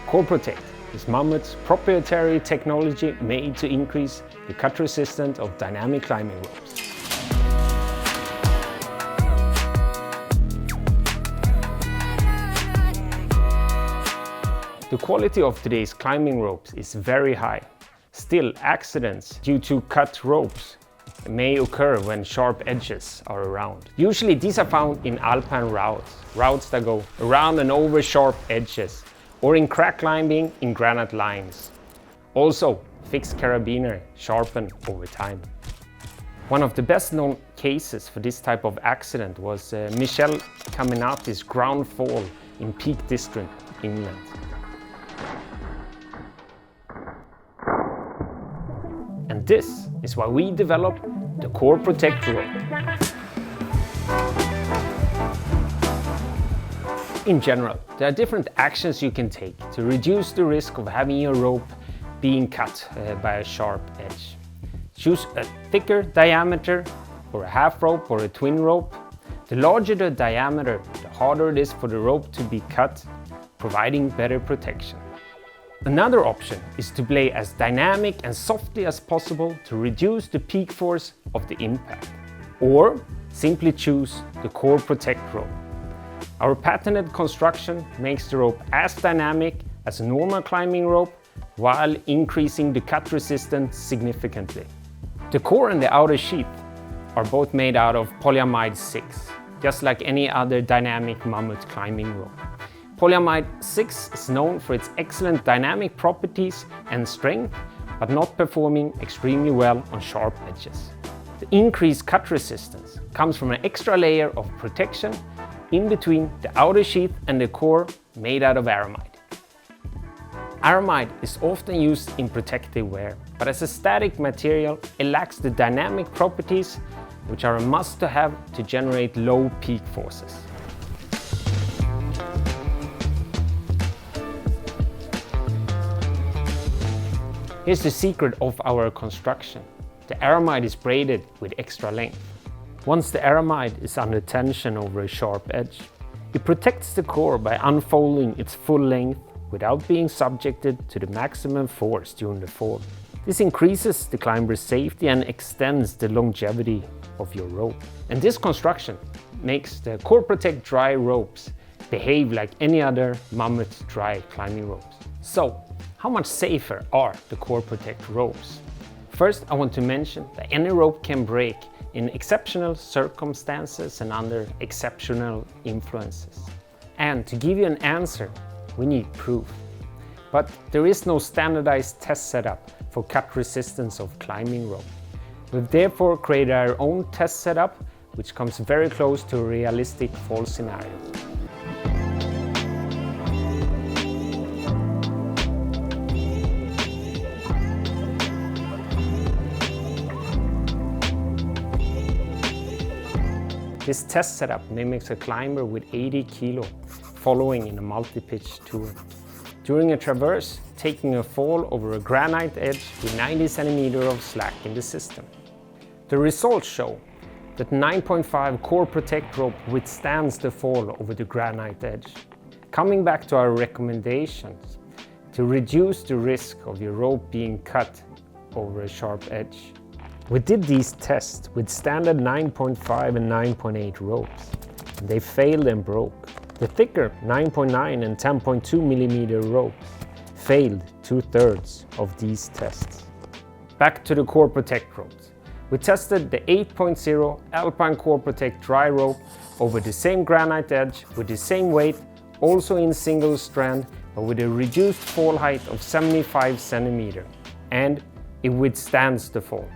Core Protect is MAMMUT's proprietary technology made to increase the cut resistance of dynamic climbing ropes. The quality of today's climbing ropes is very high. Still, accidents due to cut ropes may occur when sharp edges are around. Usually these are found in alpine routes that go around and over sharp edges, or in crack climbing in granite lines. Also, fixed carabiner sharpen over time. One of the best known cases for this type of accident was Michel Caminati's ground fall in Peak District, England. And this is why we developed the Core Protect rope. In general, there are different actions you can take to reduce the risk of having your rope being cut by a sharp edge. Choose a thicker diameter or a half rope or a twin rope. The larger the diameter, the harder it is for the rope to be cut, providing better protection. Another option is to play as dynamic and softly as possible to reduce the peak force of the impact. Or simply choose the Core Protect rope. Our patented construction makes the rope as dynamic as a normal climbing rope while increasing the cut resistance significantly. The core and the outer sheath are both made out of polyamide 6, just like any other dynamic MAMMUT climbing rope. Polyamide 6 is known for its excellent dynamic properties and strength, but not performing extremely well on sharp edges. The increased cut resistance comes from an extra layer of protection in between the outer sheath and the core made out of aramide. Aramide is often used in protective wear, but as a static material, it lacks the dynamic properties which are a must-to-have to generate low peak forces. Here's the secret of our construction. The aramide is braided with extra length. Once the aramide is under tension over a sharp edge, it protects the core by unfolding its full length without being subjected to the maximum force during the fall. This increases the climber's safety and extends the longevity of your rope. And this construction makes the Core Protect dry ropes behave like any other MAMMUT dry climbing ropes. So, how much safer are the Core Protect ropes? First, I want to mention that any rope can break in exceptional circumstances and under exceptional influences. And to give you an answer, we need proof. But there is no standardized test setup for cut resistance of climbing rope. We've therefore created our own test setup, which comes very close to a realistic fall scenario. This test setup mimics a climber with 80 kilo following in a multi-pitch tour. During a traverse, taking a fall over a granite edge with 90 centimeters of slack in the system. The results show that 9.5 Core Protect rope withstands the fall over the granite edge. Coming back to our recommendations, to reduce the risk of your rope being cut over a sharp edge. We did these tests with standard 9.5 and 9.8 ropes, and they failed and broke. The thicker 9.9 and 10.2 millimeter ropes failed 2/3 of these tests. Back to the Core Protect ropes. We tested the 8.0 Alpine Core Protect dry rope over the same granite edge with the same weight, also in single strand, but with a reduced fall height of 75 centimeters, and it withstands the fall.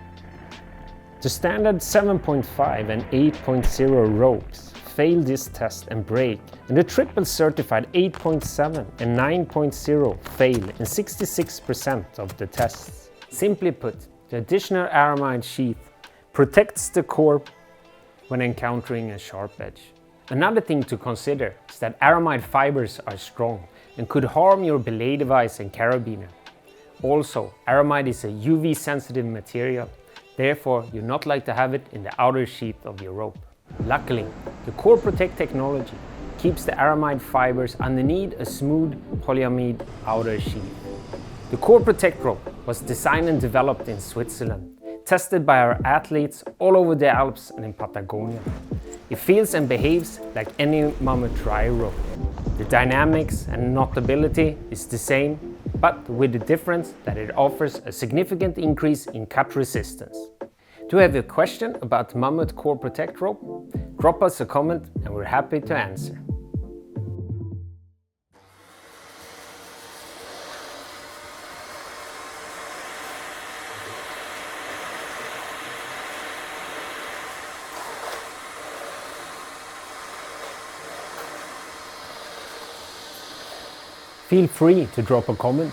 The standard 7.5 and 8.0 ropes fail this test and break, and the triple certified 8.7 and 9.0 fail in 66% of the tests. Simply put, the additional aramide sheath protects the core when encountering a sharp edge. Another thing to consider is that aramide fibers are strong and could harm your belay device and carabiner. Also, aramide is a UV sensitive material. Therefore, you're not like to have it in the outer sheath of your rope. Luckily, the Core Protect technology keeps the aramide fibers underneath a smooth polyamide outer sheath. The Core Protect rope was designed and developed in Switzerland, tested by our athletes all over the Alps and in Patagonia. It feels and behaves like any MAMMUT dry rope. The dynamics and knotability is the same, but with the difference that it offers a significant increase in cut resistance. Do you have a question about MAMMUT Core Protect rope? Drop us a comment and we're happy to answer. Feel free to drop a comment